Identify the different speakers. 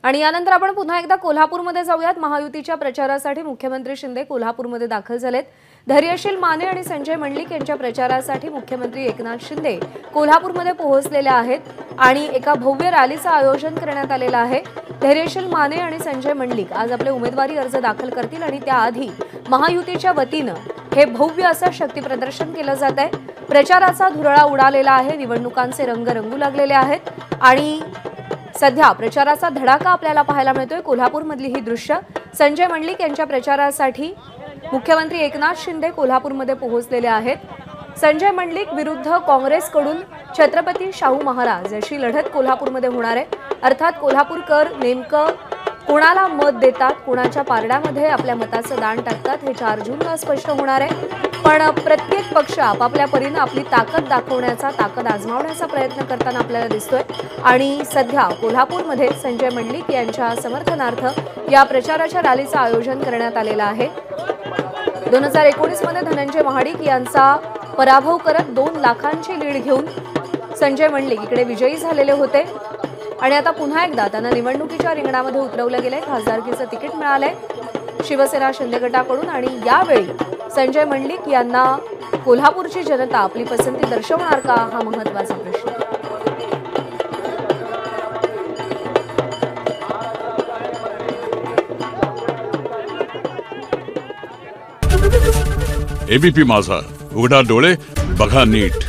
Speaker 1: आणि यानंतर आपण पुन्हा एकदा कोल्हापूरमध्ये जाऊयात। महायुतीच्या प्रचारासाठी मुख्यमंत्री शिंदे कोल्हापूरमध्ये दाखल झालेत। धैर्यशील माने आणि संजय मंडलिक यांच्या प्रचारासाठी मुख्यमंत्री एकनाथ शिंदे कोल्हापूरमध्ये पोहोचलेले आहेत आणि एका भव्य रॅलीचं आयोजन करण्यात आलेलं आहे। धैर्यशील माने आणि संजय मंडलिक आज आपले उमेदवारी अर्ज दाखल करतील आणि त्याआधी महायुतीच्या वतीने हे भव्य असं शक्ती प्रदर्शन केलं जात आहे। प्रचाराचा धुरळा उडालेला आहे, निवडणुकांचे रंग रंगू लागलेले आहेत आणि सध्या प्रचाराचा धडाका आपल्याला पाहायला मिळतोय। कोल्हापूरमधली ही दृश्य संजय मंडलिक यांच्या प्रचारासाठी मुख्यमंत्री एकनाथ शिंदे कोल्हापूरमध्ये पोहोचलेले आहेत। संजय मंडलिक विरुद्ध काँग्रेसकडून छत्रपती शाहू महाराज अशी लढत कोल्हापूरमध्ये होणार आहे। अर्थात कोल्हापूरकर नेमकं कोणाला मत देतात, कोणाच्या पारड्यामध्ये आपल्या मताचं दान टाकतात हे 4 जूनला स्पष्ट होणार आहे। पण प्रत्येक पक्ष आपापल्या परीने आपली ताकद दाखवण्याचा, ताकद आजमावण्याचा प्रयत्न करताना आपल्याला दिसतोय आणि सध्या कोल्हापूरमध्ये संजय मंडलिक यांच्या समर्थनार्थ या प्रचाराच्या रॅलीचं आयोजन करण्यात आलेलं आहे। 2019 मध्ये धनंजय महाडिक यांचा पराभव करत 2 लाखांची लीड घेऊन संजय मंडलिक इकडे विजयी झालेले होते आणि आता पुन्हा एकदा त्यांना निवडणुकीच्या रिंगणामध्ये उतरवलं गेलंय। खासदारकीचं तिकीट मिळालंय शिवसेना शिंदे गटाकडून आणि यावेळी संजय मंडलिक यांना कोल्हापूरची जनता आपली पसंती दर्शवणार का, हा महत्त्वाचा प्रश्न आहे।
Speaker 2: एबीपी माझा, उघडा डोळे बघा नीट।